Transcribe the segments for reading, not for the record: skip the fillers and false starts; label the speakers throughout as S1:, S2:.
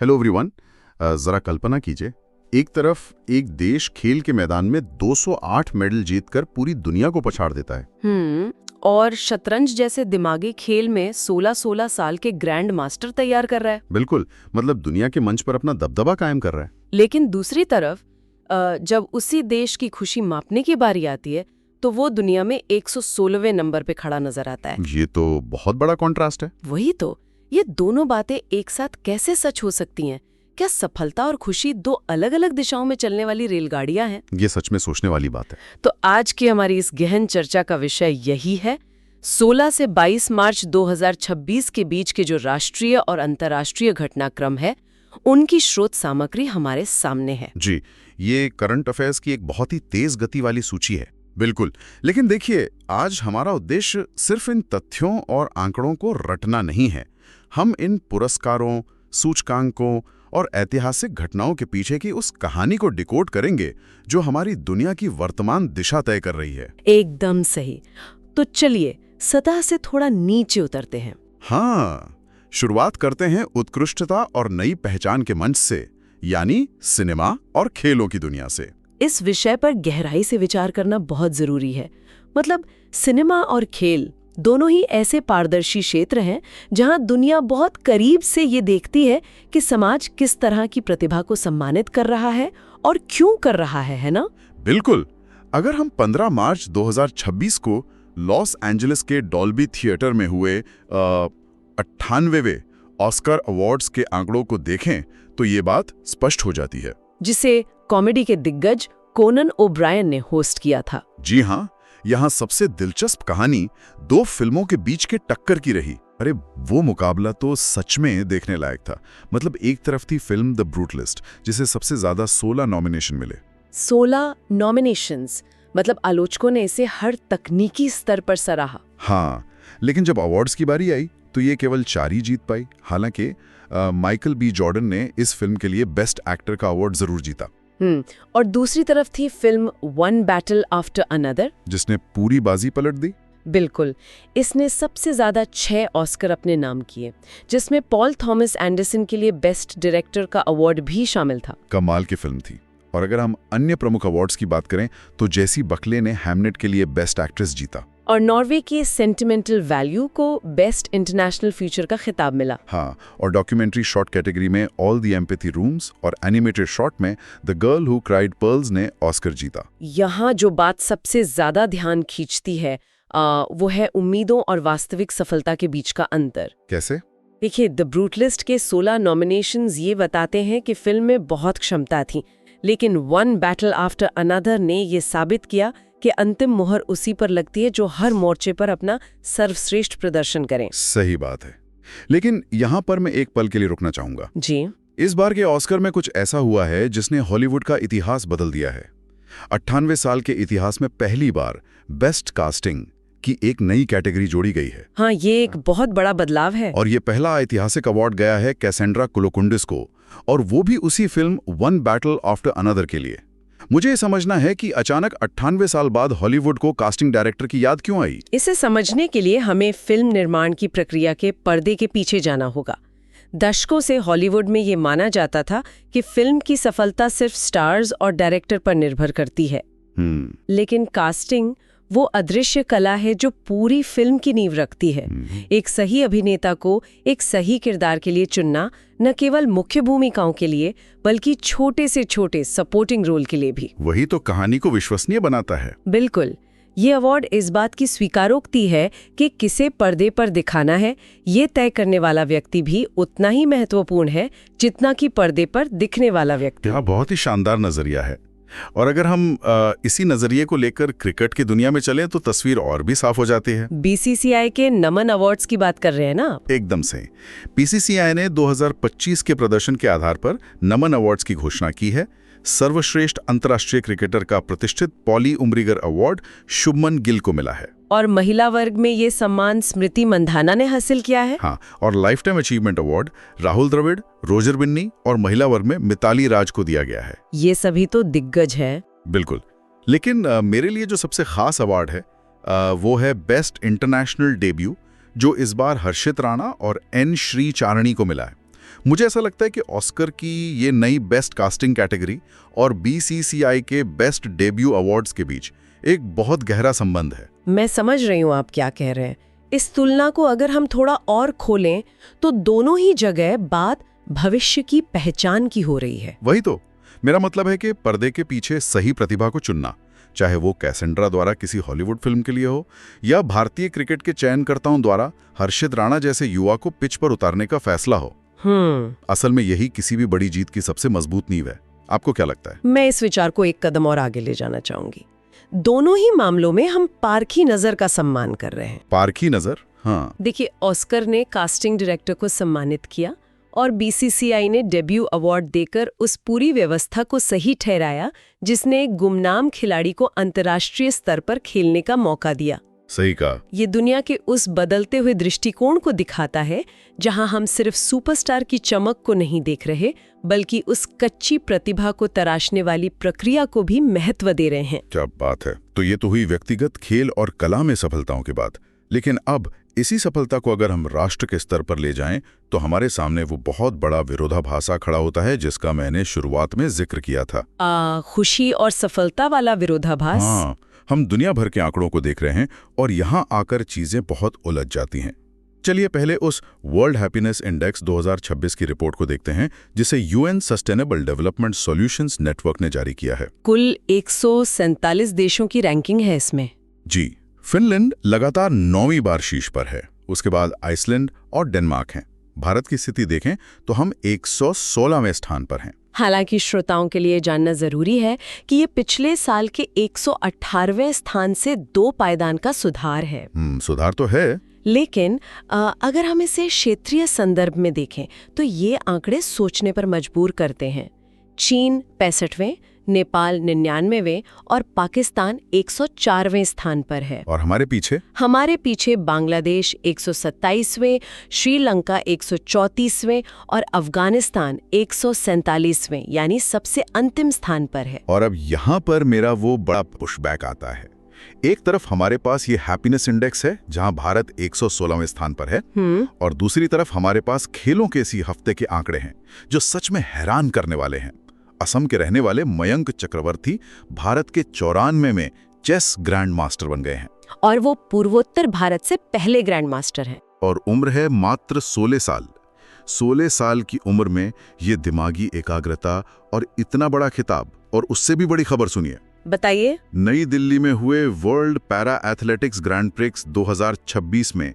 S1: Hello everyone. जरा कल्पना कीजिए, एक तरफ एक देश खेल के मैदान में 208 मेडल जीतकर पूरी दुनिया को पछाड़ देता है।
S2: और शतरंज जैसे दिमागी खेल में 16-16 साल के ग्रैंड मास्टर तैयार कर रहा है।
S1: बिल्कुल, मतलब दुनिया के मंच पर अपना दबदबा कायम कर रहा है।
S2: लेकिन दूसरी तरफ जब उसी देश की खुशी मापने की बारी आती है तो वो दुनिया में 116वें नंबर पे खड़ा नजर आता है।
S1: ये तो बहुत बड़ा कॉन्ट्रास्ट है।
S2: वही तो, ये दोनों बातें एक साथ कैसे सच हो सकती हैं? क्या सफलता और खुशी दो अलग अलग दिशाओं में चलने वाली रेलगाड़ियां हैं?
S1: ये सच में सोचने वाली बात है।
S2: तो आज की हमारी इस गहन चर्चा का विषय यही है। 16 से 22 मार्च 2026 के बीच के जो राष्ट्रीय और अंतर्राष्ट्रीय घटनाक्रम है, उनकी स्रोत सामग्री हमारे सामने है।
S1: जी, ये करंट अफेयर्स की एक बहुत ही तेज गति वाली सूची है। बिल्कुल, लेकिन देखिए, आज हमारा उद्देश्य सिर्फ इन तथ्यों और आंकड़ों को रटना नहीं है। हम इन पुरस्कारों, सूचकांकों और ऐतिहासिक घटनाओं के पीछे की उस कहानी को डिकोड करेंगे जो हमारी दुनिया की वर्तमान दिशा तय कर रही है।
S2: एकदम सही। तो चलिए सतह से थोड़ा नीचे उतरते हैं।
S1: हाँ, शुरुआत करते हैं उत्कृष्टता और नई पहचान के मंच से, यानी सिनेमा और खेलों की दुनिया से।
S2: इस विषय पर गहराई से विचार करना बहुत जरूरी है। मतलब सिनेमा और खेल दोनों ही ऐसे पारदर्शी क्षेत्र हैं जहां दुनिया बहुत करीब से ये देखती है कि समाज किस तरह की प्रतिभा को सम्मानित कर रहा है और क्यों कर रहा है ना?
S1: बिल्कुल। अगर हम 15 मार्च 2026 को लॉस एंजलिस के डॉल्बी थिएटर में हुए 98वें ऑस्कर अवार्ड्स के आंकड़ों को देखें तो ये बात स्पष्ट हो जाती है।
S2: जिसे कॉमेडी के दिग्गज कोनन ओब्रायन ने होस्ट किया था।
S1: जी हाँ, यहाँ सबसे दिलचस्प कहानी दो फिल्मों के बीच के टक्कर की रही। अरे वो मुकाबला तो सच में देखने लायक था। मतलब एक तरफ थी फिल्म द ब्रूटलिस्ट, जिसे सबसे ज्यादा 16 नॉमिनेशन मिले।
S2: 16 नॉमिनेशंस, मतलब आलोचकों ने इसे हर तकनीकी स्तर पर सराहा।
S1: हाँ, लेकिन जब अवार्ड्स की बारी आई तो ये केवल 4 ही जीत पाई। हालांकि माइकल बी जॉर्डन ने इस फिल्म के लिए बेस्ट एक्टर का अवार्ड जरूर जीता।
S2: और दूसरी तरफ थी film one battle after another,
S1: जिसने पूरी बाजी पलट दी।
S2: बिल्कुल। इसने सबसे ज्यादा 6 ऑस्कर अपने नाम किए, जिसमें पॉल थॉमस एंडरसन के लिए बेस्ट डायरेक्टर का अवार्ड भी शामिल था।
S1: कमाल की फिल्म थी। और अगर हम अन्य प्रमुख अवार्ड्स की बात करें तो जेसी बकले ने हैमनेट के लिए बेस्ट एक्ट्रेस जीता।
S2: और नॉर्वे के सेंटिमेंटल वैल्यू को बेस्ट इंटरनेशनल फीचर का खिताब मिला।
S1: हाँ, और डॉक्यूमेंट्री शॉर्ट कैटेगरी में ऑल द एम्पैथी रूम्स और एनिमेटेड शॉर्ट में the girl who cried pearls ने ऑस्कर जीता।
S2: यहाँ जो बात सबसे ज्यादा ध्यान खींचती है वो है उम्मीदों और वास्तविक सफलता के बीच का अंतर।
S1: कैसे?
S2: देखिए, द ब्रूटलिस्ट के 16 नॉमिनेशंस ये बताते हैं कि फिल्म में बहुत क्षमता थी, लेकिन वन बैटल आफ्टर अनदर ने ये साबित किया कि अंतिम मोहर उसी पर लगती है जो हर मोर्चे पर अपना सर्वश्रेष्ठ प्रदर्शन करें।
S1: सही बात है। लेकिन यहाँ पर मैं एक पल के लिए रुकना चाहूंगा।
S2: जी।
S1: इस बार के ऑस्कर में कुछ ऐसा हुआ है जिसने हॉलीवुड का इतिहास बदल दिया है। 98 साल के इतिहास में पहली बार बेस्ट कास्टिंग की एक नई कैटेगरी जोड़ी गई है।
S2: हाँ, ये एक बहुत बड़ा बदलाव है।
S1: और ये पहला ऐतिहासिक अवार्ड गया है कैसेंड्रा कुलोकुंडिस को, और वो भी उसी film one battle after another के लिए। मुझे ये समझना है कि अचानक 98 साल बाद हॉलीवुड को कास्टिंग डायरेक्टर की याद क्यों आई।
S2: इसे समझने के लिए हमें फिल्म निर्माण की प्रक्रिया के पर्दे के पीछे जाना होगा। दशकों से हॉलीवुड में ये माना जाता था कि फिल्म की सफलता सिर्फ स्टार्स और डायरेक्टर पर निर्भर करती है। लेकिन कास्टिंग वो अदृश्य कला है जो पूरी फिल्म की नींव रखती है। एक सही अभिनेता को एक सही किरदार के लिए चुनना, न केवल मुख्य भूमिकाओं के लिए बल्कि छोटे से छोटे सपोर्टिंग रोल के लिए भी।
S1: वही तो कहानी को विश्वसनीय बनाता है।
S2: बिल्कुल। ये अवार्ड इस बात की स्वीकारोक्ति है कि किसे पर्दे पर दिखाना है, ये तय करने वाला व्यक्ति भी उतना ही महत्वपूर्ण है जितना कि पर्दे पर दिखने वाला व्यक्ति।
S1: यह बहुत ही शानदार नजरिया है। और अगर हम इसी नजरिए को लेकर क्रिकेट की दुनिया में चलें तो तस्वीर और भी साफ हो जाती है।
S2: बीसीसीआई के नमन अवार्ड्स की बात कर रहे हैं ना?
S1: एकदम से। बीसीसीआई ने 2025 के प्रदर्शन के आधार पर नमन अवार्ड्स की घोषणा की है। सर्वश्रेष्ठ अंतर्राष्ट्रीय क्रिकेटर का प्रतिष्ठित पॉली उम्रीगर अवार्ड शुभमन गिल को मिला है।
S2: और महिला वर्ग में ये सम्मान स्मृति मंधाना ने हासिल किया है।
S1: हाँ, और lifetime achievement award Rahul Dravid, Roger Binny और महिला वर्ग में मिताली राज को दिया गया है।
S2: ये सभी तो दिग्गज है।
S1: बिल्कुल। लेकिन मेरे लिए जो सबसे खास अवार्ड है वो है बेस्ट इंटरनेशनल डेब्यू, जो इस बार हर्षित राणा और एन श्री चारणी को मिला है। मुझे ऐसा लगता है कि ऑस्कर की ये नई बेस्ट कास्टिंग कैटेगरी और बीसीसीआई के बेस्ट डेब्यू अवार्ड्स के बीच एक बहुत गहरा संबंध है।
S2: मैं समझ रही हूँ आप क्या कह रहे हैं। इस तुलना को अगर हम थोड़ा और खोलें तो दोनों ही जगह बात भविष्य की पहचान की हो रही है।
S1: वही तो मेरा मतलब है कि पर्दे के पीछे सही प्रतिभा को चुनना, चाहे वो कैसेंड्रा द्वारा किसी हॉलीवुड फिल्म के लिए हो या भारतीय क्रिकेट के चयनकर्ताओं द्वारा हर्षित राणा जैसे युवा को पिच पर उतारने का फैसला हो। असल में यही किसी भी बड़ी जीत की सबसे मजबूत नींव है। आपको क्या लगता है?
S2: मैं इस विचार को एक कदम और आगे ले जाना चाहूंगी। दोनों ही मामलों में हम पारखी नजर का सम्मान कर रहे हैं।
S1: पारखी नजर? हाँ,
S2: देखिए, ऑस्कर ने कास्टिंग डायरेक्टर को सम्मानित किया और बीसीसीआई ने डेब्यू अवार्ड देकर उस पूरी व्यवस्था को सही ठहराया जिसने एक गुमनाम खिलाड़ी को अंतर्राष्ट्रीय स्तर पर खेलने का मौका दिया।
S1: सही कहा।
S2: ये दुनिया के उस बदलते हुए दृष्टिकोण को दिखाता है जहां हम सिर्फ सुपरस्टार की चमक को नहीं देख रहे बल्कि उस कच्ची प्रतिभा को तराशने वाली प्रक्रिया को भी महत्व दे रहे हैं।
S1: क्या बात है। तो ये तो हुई व्यक्तिगत खेल और कला में सफलताओं की बात, लेकिन अब इसी सफलता को अगर हम राष्ट्र के स्तर पर ले जाएं तो हमारे सामने वो बहुत बड़ा विरोधाभास खड़ा होता है जिसका मैंने शुरुआत में जिक्र किया था।
S2: खुशी और सफलता वाला विरोधाभास।
S1: हाँ, हम दुनिया भर के आंकड़ों को देख रहे हैं और यहाँ आकर चीजें बहुत उलझ जाती हैं। चलिए पहले उस वर्ल्ड हैप्पीनेस इंडेक्स 2026 की रिपोर्ट को देखते हैं जिसे UN sustainable development solutions network ने जारी किया है।
S2: कुल 147 देशों की रैंकिंग है इसमें।
S1: जी, फिनलैंड लगातार 9वीं बार शीर्ष पर है, उसके बाद आइसलैंड और डेनमार्क हैं। भारत की स्थिति देखें तो हम 116वें स्थान पर हैं।
S2: हालांकि श्रोताओं के लिए जानना जरूरी है कि ये पिछले साल के 118वें स्थान से 2 पायदान का सुधार है।
S1: सुधार तो है,
S2: लेकिन अगर हम इसे क्षेत्रीय संदर्भ में देखें तो ये आंकड़े सोचने पर मजबूर करते हैं। चीन 65वें, नेपाल 99वें और पाकिस्तान 104वें स्थान पर है।
S1: और हमारे पीछे
S2: बांग्लादेश 127वें, श्रीलंका 134वें और अफगानिस्तान 147वें यानी सबसे अंतिम स्थान पर है।
S1: और अब यहाँ पर मेरा वो बड़ा पुशबैक आता है। एक तरफ हमारे पास ये हैप्पीनेस इंडेक्स है जहां भारत 116वें स्थान पर है और दूसरी तरफ हमारे पास खेलों के इसी हफ्ते के आंकड़े हैं जो सच में हैरान करने वाले हैं। असम के रहने वाले मयंक चक्रवर्ती भारत के 94 में चेस ग्रैंड मास्टर बन गए हैं
S2: और वो पूर्वोत्तर भारत से पहले ग्रैंड मास्टर हैं।
S1: और उम्र है मात्र 16 साल। 16 साल की उम्र में ये दिमागी एकाग्रता और इतना बड़ा खिताब। और उससे भी बड़ी खबर सुनिए,
S2: बताइए।
S1: नई दिल्ली में हुए world para athletics grand prix 2026 में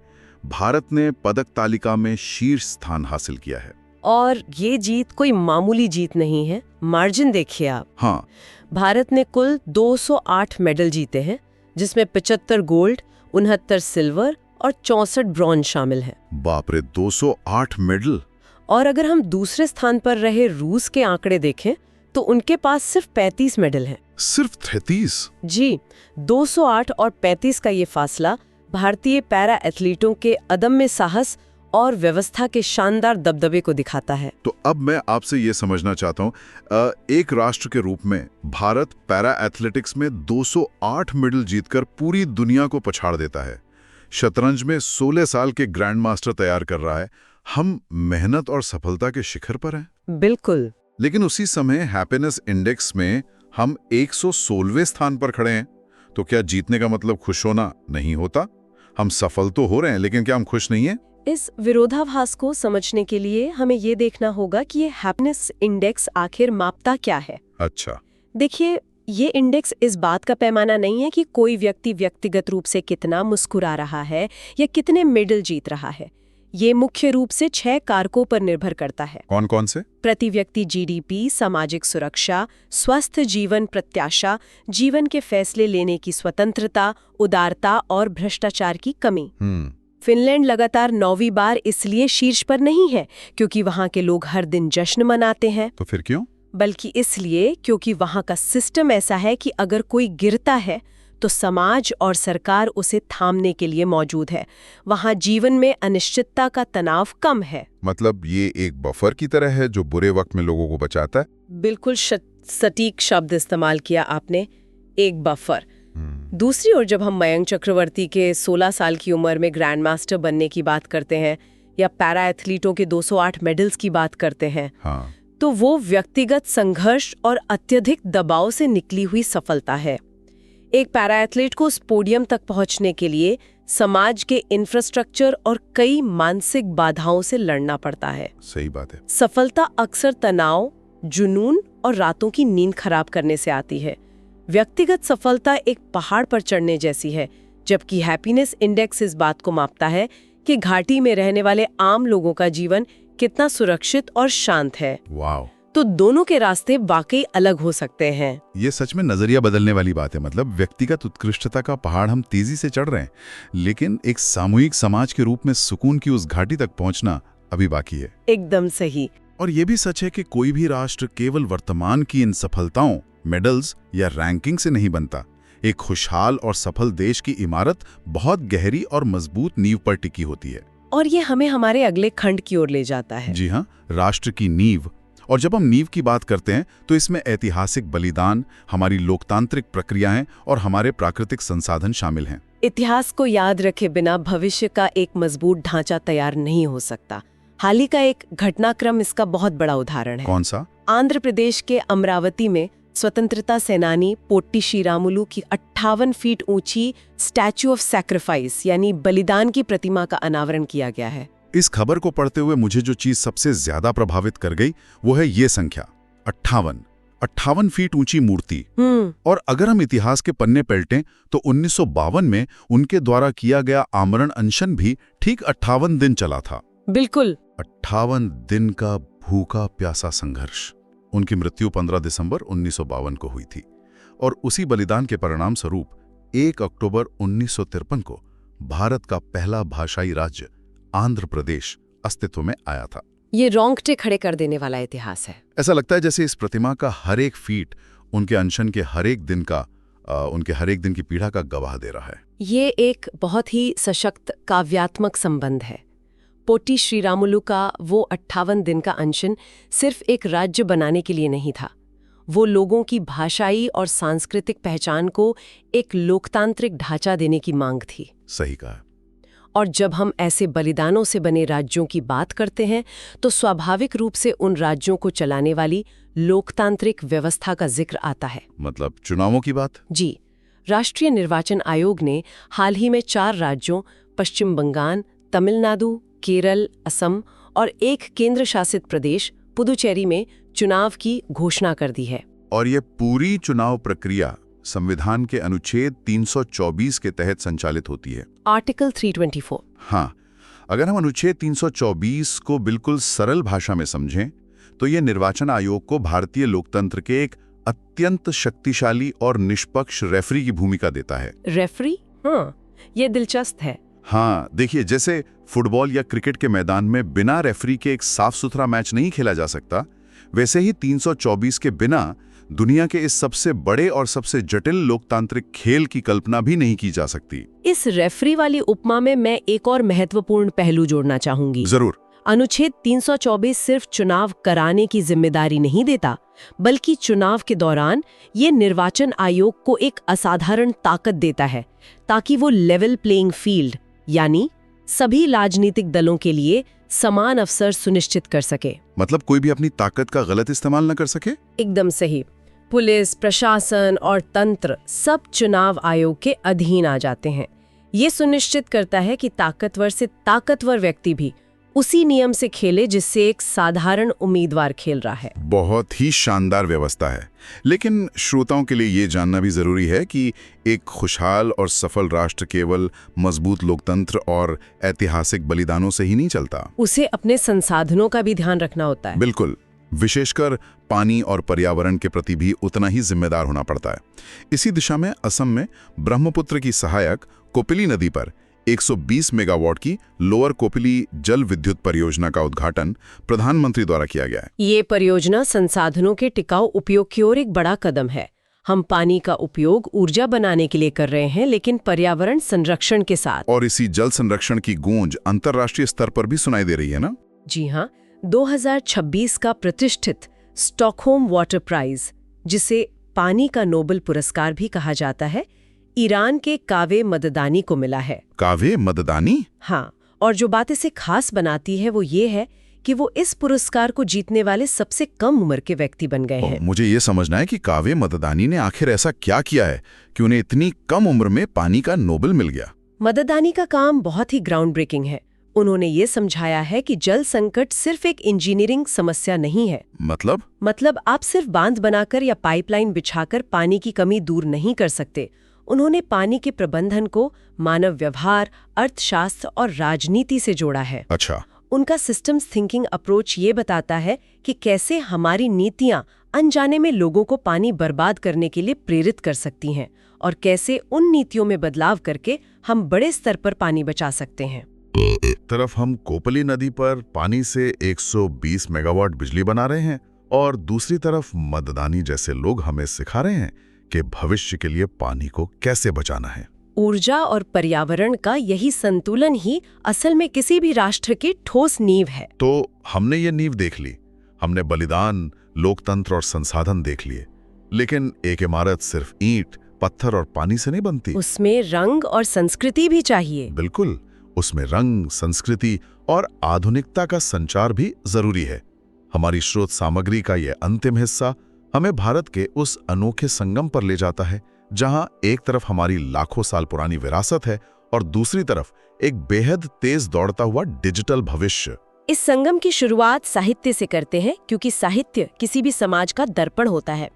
S1: भारत ने पदक तालिका में शीर्ष स्थान हासिल किया है।
S2: और ये जीत कोई मामूली जीत नहीं है। मार्जिन देखिए आप।
S1: हाँ,
S2: भारत ने कुल 208 मेडल जीते हैं जिसमें 75 गोल्ड, 69 सिल्वर और 64 ब्रॉन्ज शामिल हैं।
S1: बाप रे, 208 मेडल।
S2: और अगर हम दूसरे स्थान पर रहे रूस के आंकड़े देखें तो उनके पास सिर्फ 35 मेडल हैं।
S1: सिर्फ 33?
S2: जी, 208 और 35 का ये फासला भारतीय पैरा एथलीटों के अदम्य साहस और व्यवस्था के शानदार दबदबे को दिखाता है।
S1: तो अब मैं आपसे ये समझना चाहता हूँ, एक राष्ट्र के रूप में भारत पैरा एथलेटिक्स में 208 मेडल जीतकर पूरी दुनिया को पछाड़ देता है। शतरंज में 16 साल के ग्रैंड मास्टर तैयार कर रहा है। हम मेहनत और सफलता के शिखर पर हैं।
S2: बिल्कुल।
S1: लेकिन उसी समय हैप्पीनेस इंडेक्स में हम 116वें स्थान पर खड़े हैं। तो क्या जीतने का मतलब खुश होना नहीं होता? हम सफल तो हो रहे हैं, लेकिन क्या हम खुश नहीं हैं?
S2: इस विरोधाभास को समझने के लिए हमें ये देखना होगा कि ये हैप्पीनेस इंडेक्स आखिर मापता क्या है।
S1: अच्छा,
S2: देखिए, ये इंडेक्स इस बात का पैमाना नहीं है कि कोई व्यक्ति व्यक्तिगत रूप से कितना मुस्कुरा रहा है या कितने मेडल जीत रहा है। ये मुख्य रूप से 6 कारकों पर निर्भर करता है।
S1: कौन कौन से?
S2: प्रति व्यक्ति जीडीपी, सामाजिक सुरक्षा, स्वस्थ जीवन प्रत्याशा, जीवन के फैसले लेने की स्वतंत्रता, उदारता और भ्रष्टाचार की कमी। फिनलैंड लगातार 9वीं बार इसलिए शीर्ष पर नहीं है क्योंकि वहां के लोग हर दिन जश्न मनाते हैं।
S1: तो फिर क्यों?
S2: बल्कि इसलिए क्योंकि वहां का सिस्टम ऐसा है कि अगर कोई गिरता है तो समाज और सरकार उसे थामने के लिए मौजूद है। वहां जीवन में अनिश्चितता का तनाव कम है।
S1: मतलब ये एक बफर की तरह है जो बुरे वक्त में लोगों को बचाता है।
S2: बिल्कुल सटीक शब्द इस्तेमाल किया आपने, एक बफर। दूसरी ओर जब हम मयंक चक्रवर्ती के 16 साल की उम्र में ग्रैंड मास्टर बनने की बात करते हैं, या पैरा एथलीटों के 208 मेडल्स की बात करते हैं,
S1: हाँ,
S2: तो वो व्यक्तिगत संघर्ष और अत्यधिक दबाव से निकली हुई सफलता है। एक पैरा एथलीट को उस पोडियम तक पहुंचने के लिए समाज के इंफ्रास्ट्रक्चर और कई मानसिक बाधाओं से लड़ना पड़ता है।
S1: सही बात है।
S2: सफलता अक्सर तनाव, जुनून और रातों की नींद खराब करने से आती है। व्यक्तिगत सफलता एक पहाड़ पर चढ़ने जैसी है, जबकि हैप्पीनेस इंडेक्स इस बात को मापता है कि घाटी में रहने वाले आम लोगों का जीवन कितना सुरक्षित और शांत है।
S1: वाव।
S2: तो दोनों के रास्ते वाकई अलग हो सकते हैं।
S1: ये सच में नजरिया बदलने वाली बात है। मतलब व्यक्तिगत उत्कृष्टता का पहाड़ हम तेजी से चढ़ रहे हैं, लेकिन एक सामूहिक समाज के रूप में सुकून की उस घाटी तक पहुंचना अभी बाकी है।
S2: एकदम सही।
S1: और ये भी सच है कि कोई भी राष्ट्र केवल वर्तमान की इन सफलताओं, मेडल्स या रैंकिंग से नहीं बनता। एक खुशहाल और सफल देश की इमारत बहुत गहरी और मजबूत नींव पर टिकी होती है।
S2: और ये हमें हमारे अगले खंड की ओर ले जाता है।
S1: जी हाँ, राष्ट्र की नींव। और जब हम नींव की बात करते हैं तो इसमें ऐतिहासिक बलिदान, हमारी लोकतांत्रिक प्रक्रियाएं और हमारे प्राकृतिक संसाधन शामिल हैं।
S2: इतिहास को याद रखे बिना भविष्य का एक मजबूत ढांचा तैयार नहीं हो सकता। हाल ही का एक घटनाक्रम इसका बहुत बड़ा उदाहरण है।
S1: कौन सा?
S2: आंध्र प्रदेश के अमरावती में स्वतंत्रता सेनानी पोट्टी श्रीरामुलु की 58 फीट ऊंची स्टैच्यू ऑफ सैक्रिफाइस यानी बलिदान की प्रतिमा का अनावरण किया गया है।
S1: इस खबर को पढ़ते हुए मुझे जो चीज सबसे ज्यादा प्रभावित कर गई वो है ये संख्या 58 फीट ऊंची मूर्ति। और अगर हम इतिहास के पन्ने पलटें तो 1952 में उनके द्वारा किया गया आमरण अनशन भी ठीक 58 दिन चला था।
S2: बिल्कुल
S1: 58 दिन का भूखा प्यासा संघर्ष। उनकी मृत्यु 15 दिसंबर 1952 को हुई थी और उसी बलिदान के परिणाम स्वरूप 1 अक्टूबर 1953 को भारत का पहला भाषाई राज्य आंध्र प्रदेश अस्तित्व में आया था।
S2: ये रोंगटे खड़े कर देने वाला इतिहास है।
S1: ऐसा लगता है जैसे इस प्रतिमा का हर एक फीट उनके अनशन के हर एक दिन की पीड़ा का गवाह दे रहा है।
S2: ये एक बहुत ही सशक्त काव्यात्मक संबंध है। पोट्टी श्रीरामुलु का वो 58 दिन का अनशन सिर्फ एक राज्य बनाने के लिए नहीं था। वो लोगों की भाषाई और सांस्कृतिक पहचान को एक लोकतांत्रिक ढांचा देने की मांग थी।
S1: सही कहा।
S2: और जब हम ऐसे बलिदानों से बने राज्यों की बात करते हैं तो स्वाभाविक रूप से उन राज्यों को चलाने वाली लोकतांत्रिक व्यवस्था का जिक्र आता है।
S1: मतलब चुनावों की बात?
S2: जी। राष्ट्रीय निर्वाचन आयोग ने हाल ही में 4 राज्यों पश्चिम बंगाल, तमिलनाडु, केरल, असम और एक केंद्र शासित प्रदेश पुदुचेरी में चुनाव की घोषणा कर दी है। और
S1: ये पूरी चुनाव प्रक्रिया संविधान के अनुच्छेद 324 के तहत संचालित होती है।
S2: आर्टिकल 324।
S1: हाँ, अगर हम अनुच्छेद 324 को बिल्कुल सरल भाषा में समझें तो ये निर्वाचन आयोग को भारतीय लोकतंत्र के एक अत्यंत शक्तिशाली और निष्पक्ष रेफरी की भूमिका देता है।
S2: रेफरी? हाँ, ये दिलचस्प है।
S1: हाँ, देखिए, जैसे फुटबॉल या क्रिकेट के मैदान में बिना रेफरी के एक साफ सुथरा मैच नहीं खेला जा सकता, वैसे ही 324 के बिना दुनिया के इस सबसे बड़े और सबसे जटिल लोकतांत्रिक खेल की कल्पना भी नहीं की जा सकती।
S2: इस रेफरी वाली उपमा में मैं एक और महत्वपूर्ण पहलू जोड़ना चाहूंगी।
S1: जरूर।
S2: अनुच्छेद 324 सिर्फ चुनाव कराने की जिम्मेदारी नहीं देता, बल्कि चुनाव के दौरान ये निर्वाचन आयोग को एक असाधारण ताकत देता है ताकि वो लेवल प्लेइंग फील्ड यानी सभी राजनीतिक दलों के लिए समान अवसर सुनिश्चित कर सके।
S1: मतलब कोई भी अपनी ताकत का गलत इस्तेमाल न कर सके?
S2: एकदम सही। पुलिस, प्रशासन और तंत्र सब चुनाव आयोग के अधीन आ जाते हैं। ये सुनिश्चित करता है कि ताकतवर से ताकतवर व्यक्ति भी उसी नियम से खेले जिससे एक साधारण उम्मीदवार खेल रहा है।
S1: बहुत ही शानदार व्यवस्था है। लेकिन श्रोताओं के लिए ये जानना भी जरूरी है कि एक खुशहाल और सफल राष्ट्र केवल मजबूत लोकतंत्र और ऐतिहासिक बलिदानों से ही नहीं चलता।
S2: उसे अपने संसाधनों का भी ध्यान रखना होता है।
S1: बिल्कुल, विशेषकर पानी और पर्यावरण के प्रति भी उतना ही जिम्मेदार होना पड़ता है। इसी दिशा में असम में ब्रह्मपुत्र की सहायक कोपिली नदी पर 120 मेगावाट की लोअर कोपिली जल विद्युत परियोजना का उद्घाटन प्रधानमंत्री द्वारा किया गया है।
S2: ये परियोजना संसाधनों के टिकाऊ उपयोग की ओर एक बड़ा कदम है। हम पानी का उपयोग ऊर्जा बनाने के लिए कर रहे हैं, लेकिन पर्यावरण संरक्षण के साथ।
S1: और इसी जल संरक्षण की गूंज अंतर्राष्ट्रीय स्तर पर भी सुनाई दे रही है ना?
S2: जी हाँ। 2026 का प्रतिष्ठित स्टॉकहोम वाटर प्राइज, जिसे पानी का नोबेल पुरस्कार भी कहा जाता है, ईरान के कावे मददानी को मिला है।
S1: कावे मददानी?
S2: हाँ, और जो बात इसे खास बनाती है वो ये है कि वो इस पुरस्कार को जीतने वाले सबसे कम उम्र के व्यक्ति बन गए हैं।
S1: मुझे ये समझना है कि काव्य मददानी ने आखिर ऐसा क्या किया है कि उन्हें इतनी कम उम्र में पानी का नोबेल मिल गया।
S2: मददानी का काम बहुत ही ग्राउंड ब्रेकिंग है। उन्होंने ये समझाया है कि जल संकट सिर्फ एक इंजीनियरिंग समस्या नहीं है। मतलब आप सिर्फ बांध बनाकर या पाइपलाइन बिछाकर पानी की कमी दूर नहीं कर सकते। उन्होंने पानी के प्रबंधन को मानव व्यवहार, अर्थशास्त्र और राजनीति से जोड़ा है।
S1: अच्छा।
S2: उनका सिस्टम्स थिंकिंग अप्रोच ये बताता है कि कैसे हमारी नीतियां अनजाने में लोगों को पानी बर्बाद करने के लिए प्रेरित कर सकती हैं और कैसे उन नीतियों में बदलाव करके हम बड़े स्तर पर पानी बचा सकते हैं।
S1: एक तरफ हम कोपली नदी पर पानी से 120 मेगावाट बिजली बना रहे हैं और दूसरी तरफ मददानी जैसे लोग हमें सिखा रहे हैं कि भविष्य के लिए पानी को कैसे बचाना है।
S2: ऊर्जा और पर्यावरण का यही संतुलन ही असल में किसी भी राष्ट्र की ठोस नींव है।
S1: तो हमने ये नींव देख ली, हमने बलिदान, लोकतंत्र और संसाधन देख लिए, लेकिन एक इमारत सिर्फ ईंट, पत्थर और पानी से नहीं बनती।
S2: उसमें रंग और संस्कृति भी चाहिए।
S1: बिल्कुल, उसमें रंग, संस्कृति और आधुनिकता का संचार भी जरूरी है। हमारी स्रोत सामग्री का यह अंतिम हिस्सा हमें भारत के उस अनोखे संगम पर ले जाता है जहां एक तरफ हमारी लाखों साल पुरानी विरासत है और दूसरी तरफ एक बेहद तेज दौड़ता हुआ डिजिटल भविष्य।
S2: इस संगम की शुरुआत साहित्य से करते हैं, क्योंकि साहित्य किसी भी समाज का दर्पण होता है।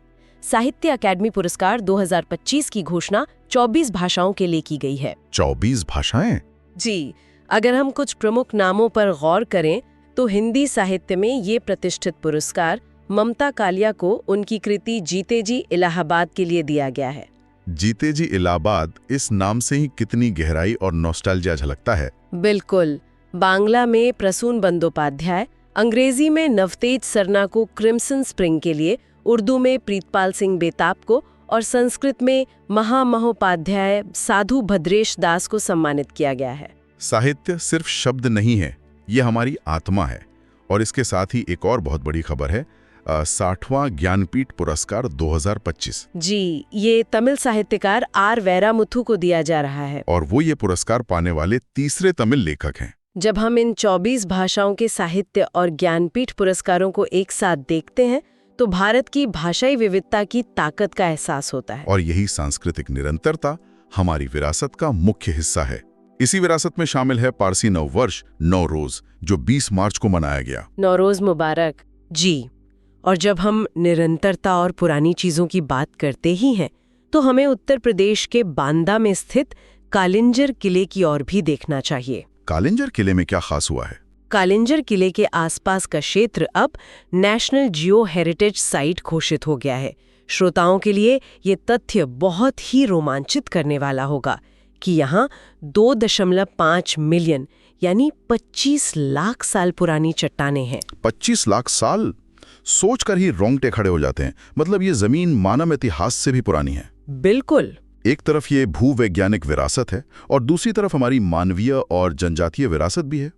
S2: साहित्य अकादमी पुरस्कार 2025 की घोषणा 24 भाषाओं के लिए की गई है।
S1: 24 भाषाएं?
S2: जी, अगर हम कुछ प्रमुख नामों पर गौर करें तो हिंदी साहित्य में ये प्रतिष्ठित पुरस्कार ममता कालिया को उनकी कृति जीते जी इलाहाबाद के लिए दिया गया है।
S1: जीते जी इलाहाबाद, इस नाम से ही कितनी गहराई और नॉस्टैल्जिया झलकता है।
S2: बिल्कुल। बांग्ला में प्रसून बंदोपाध्याय, अंग्रेजी में नवतेज सरना को क्रिम्सन स्प्रिंग के लिए, उर्दू में प्रीतपाल सिंह बेताब को और संस्कृत में महामहोपाध्याय साधु भद्रेश दास को सम्मानित किया गया है।
S1: साहित्य सिर्फ शब्द नहीं है, ये हमारी आत्मा है। और इसके साथ ही एक और बहुत बड़ी खबर है, 60वां ज्ञानपीठ पुरस्कार 2025।
S2: जी, ये तमिल साहित्यकार आर वैरामुथु को दिया जा रहा है।
S1: और वो ये पुरस्कार पाने वाले तीसरे तमिल लेखक हैं।
S2: जब हम इन 24 भाषाओं के साहित्य और ज्ञानपीठ पुरस्कारों को एक साथ देखते हैं तो भारत की भाषाई विविधता की ताकत का एहसास होता है।
S1: और यही सांस्कृतिक निरंतरता हमारी विरासत का मुख्य हिस्सा है। इसी विरासत में शामिल है पारसी नववर्ष नौरोज, जो 20 मार्च को मनाया गया।
S2: नौरोज मुबारक। जी, और जब हम निरंतरता और पुरानी चीजों की बात करते ही हैं तो हमें उत्तर प्रदेश के बांदा में स्थित कालिंजर किले की ओर भी देखना चाहिए।
S1: कालिंजर किले में क्या खास हुआ है?
S2: कालिंजर किले के आसपास का क्षेत्र अब नेशनल जियो हेरिटेज साइट घोषित हो गया है। श्रोताओं के लिए ये तथ्य बहुत ही रोमांचित करने वाला होगा कि यहाँ 2.5 मिलियन यानी 25 लाख साल पुरानी चट्टानें हैं।
S1: 25 लाख साल? सोचकर ही रोंगटे खड़े हो जाते हैं। मतलब ये जमीन मानव इतिहास से भी पुरानी है।
S2: बिल्कुल।
S1: एक तरफ ये भूवैज्ञानिक विरासत है और दूसरी तरफ हमारी मानवीय और जनजातीय विरासत भी है।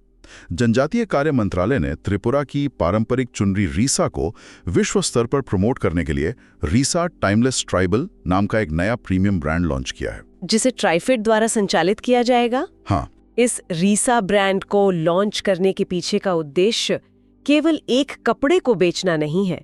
S1: जनजातीय कार्य मंत्रालय ने त्रिपुरा की पारंपरिक चुनरी रीसा को विश्व स्तर पर प्रमोट करने के लिए रीसा टाइमलेस ट्राइबल नाम का एक नया प्रीमियम ब्रांड लॉन्च किया है,
S2: जिसे ट्राइफेड द्वारा संचालित किया जाएगा।
S1: हाँ।
S2: इस रीसा ब्रांड को लॉन्च करने के पीछे का उद्देश्य केवल एक कपड़े को बेचना नहीं है।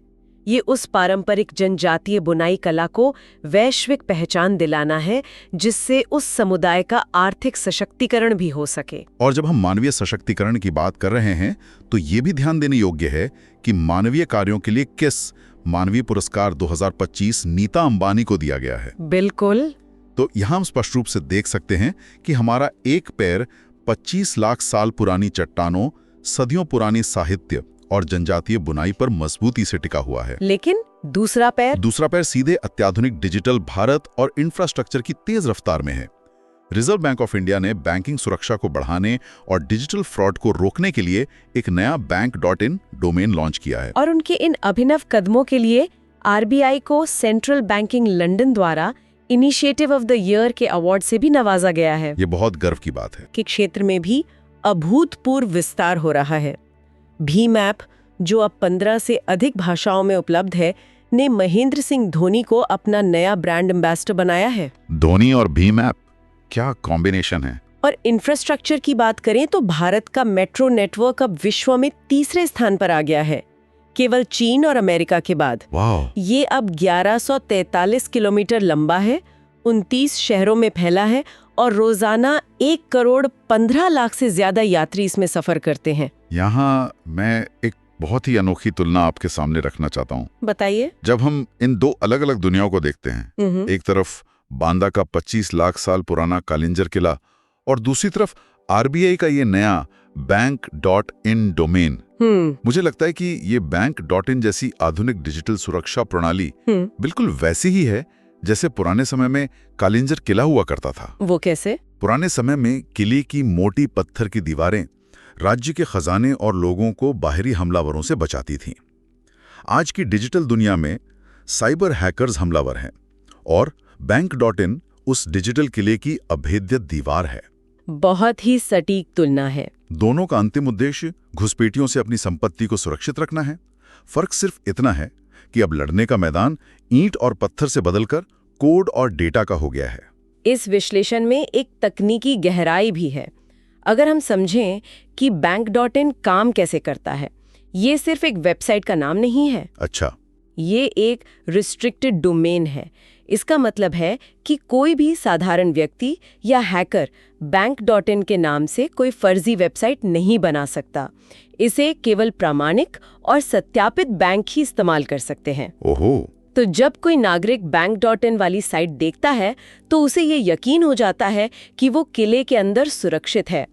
S2: ये उस पारंपरिक जनजातीय बुनाई कला को वैश्विक पहचान दिलाना है जिससे उस समुदाय का आर्थिक सशक्तिकरण भी हो सके।
S1: और जब हम मानवीय सशक्तिकरण की बात कर रहे हैं तो ये भी ध्यान देने योग्य है कि मानवीय कार्यों के लिए किस मानवीय पुरस्कार 2025 नीता अंबानी को दिया गया है।
S2: बिल्कुल।
S1: तो यहाँ हम स्पष्ट रूप से देख सकते हैं कि हमारा एक पैर 25 लाख साल पुरानी चट्टानों, सदियों पुरानी साहित्य और जनजातीय बुनाई पर मजबूती से टिका हुआ है।
S2: लेकिन दूसरा पैर
S1: सीधे अत्याधुनिक डिजिटल भारत और इंफ्रास्ट्रक्चर की तेज रफ्तार में है। रिजर्व बैंक ऑफ इंडिया ने बैंकिंग सुरक्षा को बढ़ाने और डिजिटल फ्रॉड को रोकने के लिए एक नया bank.in डोमेन लॉन्च किया है।
S2: और उनके इन अभिनव कदमों के लिए RBI को सेंट्रल बैंकिंग लंदन द्वारा इनिशिएटिव ऑफ द ईयर के अवार्ड से भी नवाजा गया है।
S1: ये बहुत गर्व की बात है
S2: कि क्षेत्र में भी अभूतपूर्व विस्तार हो रहा है। भीम ऐप, जो अब 15 से अधिक भाषाओं में उपलब्ध है, ने महेंद्र सिंह धोनी को अपना नया ब्रांड एम्बेसडर बनाया है।
S1: धोनी और भीम ऐप, क्या कॉम्बिनेशन है।
S2: और इंफ्रास्ट्रक्चर की बात करें तो भारत का मेट्रो नेटवर्क अब विश्व में तीसरे स्थान पर आ गया है, केवल चीन और अमेरिका के बाद।
S1: वाह!
S2: ये अब 1143 किलोमीटर लंबा है, 29 शहरों में फैला है और रोजाना 1,15,00,000 से ज्यादा यात्री इसमें सफर करते हैं।
S1: यहाँ मैं एक बहुत ही अनोखी तुलना आपके सामने रखना चाहता हूँ।
S2: बताइए।
S1: जब हम इन दो अलग अलग दुनियाओं को देखते हैं, एक तरफ बांदा का 25 लाख साल पुराना कालिंजर किला और दूसरी तरफ आरबीआई का ये नया बैंक.इन डोमेन, मुझे लगता है कि ये बैंक.इन जैसी आधुनिक डिजिटल सुरक्षा प्रणाली बिल्कुल वैसी ही है जैसे पुराने समय में कालिंजर किला हुआ करता था।
S2: वो कैसे?
S1: पुराने समय में किले की मोटी पत्थर की दीवारें राज्य के खजाने और लोगों को बाहरी हमलावरों से बचाती थीं। आज की डिजिटल दुनिया में साइबर हैकर्स हमलावर हैं और बैंक.इन उस डिजिटल किले की अभेद्य दीवार है।
S2: बहुत ही सटीक तुलना है।
S1: दोनों का अंतिम उद्देश्य घुसपैठियों से अपनी संपत्ति को सुरक्षित रखना है। फर्क सिर्फ इतना है कि अब लड़ने का मैदान ईंट और पत्थर से बदलकर कोड और डेटा का हो गया है।
S2: इस विश्लेषण में एक तकनीकी गहराई भी है। अगर हम समझें कि बैंक.इन काम कैसे करता है, ये सिर्फ एक वेबसाइट का नाम नहीं है।
S1: अच्छा।
S2: ये एक रिस्ट्रिक्टेड डोमेन है। इसका मतलब है कि कोई भी साधारण व्यक्ति या हैकर बैंक.इन के नाम से कोई फर्जी वेबसाइट नहीं बना सकता। इसे केवल प्रामाणिक और सत्यापित बैंक ही इस्तेमाल कर सकते हैं।
S1: ओहो।
S2: तो जब कोई नागरिक बैंक.इन वाली साइट देखता है तो उसे ये यकीन हो जाता है कि वो किले के अंदर सुरक्षित है।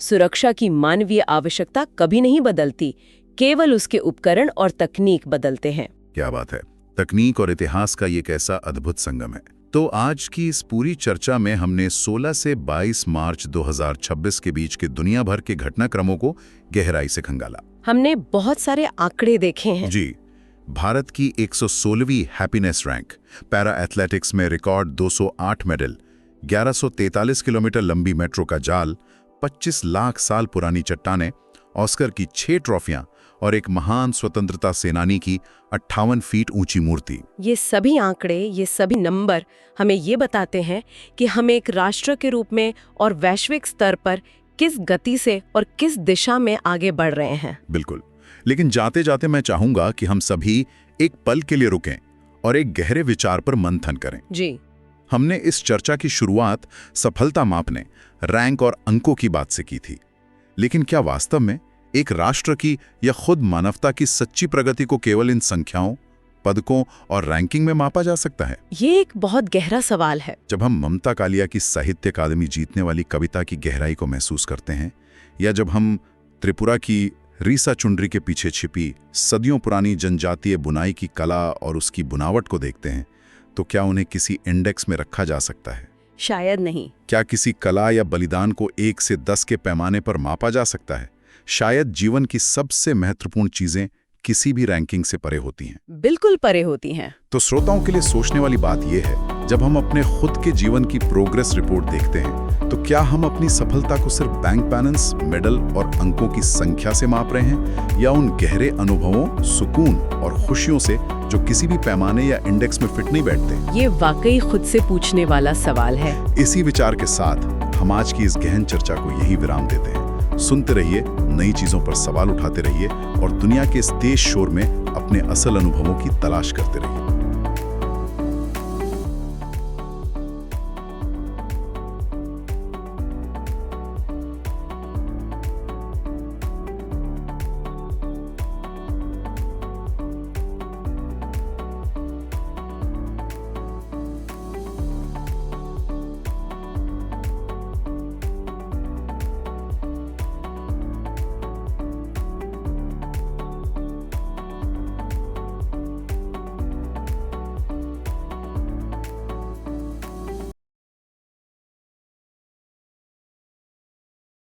S2: सुरक्षा की मानवीय आवश्यकता कभी नहीं बदलती, केवल उसके उपकरण और तकनीक बदलते हैं।
S1: क्या बात है! तकनीक और इतिहास का ये कैसा अद्भुत संगम है। तो आज की इस पूरी चर्चा में हमने 16 से 22 मार्च 2026 के बीच के दुनिया भर के घटनाक्रमों को गहराई से खंगाला।
S2: हमने बहुत सारे आंकड़े देखे हैं।
S1: जी। भारत की 116वीं हैप्पीनेस रैंक, पैरा एथलेटिक्स में रिकॉर्ड 208 मेडल, 1143 किलोमीटर लंबी मेट्रो का जाल, 25 लाख साल पुरानी चट्टानें, ऑस्कर की 6 ट्रॉफियां और एक महान स्वतंत्रता सेनानी की 58 फीट ऊंची मूर्ति।
S2: ये सभी आंकड़े, ये सभी नंबर हमें ये बताते हैं कि हम एक राष्ट्र के रूप में और वैश्विक स्तर पर किस गति से और किस दिशा में आगे बढ़ रहे हैं।
S1: बिल्कुल। लेकिन जाते जाते मैं चाहूंगा कि हम सभी एक पल के लिए रुकें और एक गहरे विचार पर मंथन करें।
S2: जी।
S1: हमने इस चर्चा की शुरुआत सफलता मापने, रैंक और अंकों की बात से की थी। लेकिन क्या वास्तव में एक राष्ट्र की या खुद मानवता की सच्ची प्रगति को केवल इन संख्याओं, पदकों और रैंकिंग में मापा जा सकता है?
S2: ये एक बहुत गहरा सवाल है।
S1: जब हम ममता कालिया की साहित्य अकादमी जीतने वाली कविता की गहराई को महसूस करते हैं, या जब हम त्रिपुरा की रीसा चुंडरी के पीछे छिपी सदियों पुरानी जनजातीय बुनाई की कला और उसकी बुनावट को देखते हैं, तो क्या उन्हें किसी इंडेक्स में रखा जा सकता है?
S2: शायद नहीं।
S1: क्या किसी कला या बलिदान को 1 से 10 के पैमाने पर मापा जा सकता है? शायद जीवन की सबसे महत्वपूर्ण चीजें किसी भी रैंकिंग से परे होती हैं।
S2: बिल्कुल परे होती हैं।
S1: तो श्रोताओं के लिए सोचने वाली बात यह है, जब हम अपने खुद के जीवन की प्रोग्रेस रिपोर्ट देखते हैं, तो क्या हम अपनी सफलता को सिर्फ बैंक बैलेंस, मेडल और अंकों की संख्या से माप रहे हैं, या उन गहरे अनुभवों, सुकून और खुशियों से जो किसी भी पैमाने या इंडेक्स में फिट नहीं बैठते? ये
S2: वाकई खुद से पूछने वाला सवाल है।
S1: इसी विचार के साथ हम आज की इस गहन चर्चा को यही विराम देते हैं। सुनते रहिए, नई चीजों पर सवाल उठाते रहिए और दुनिया के इस तेज शोर में अपने असल अनुभवों की तलाश करते रहिए।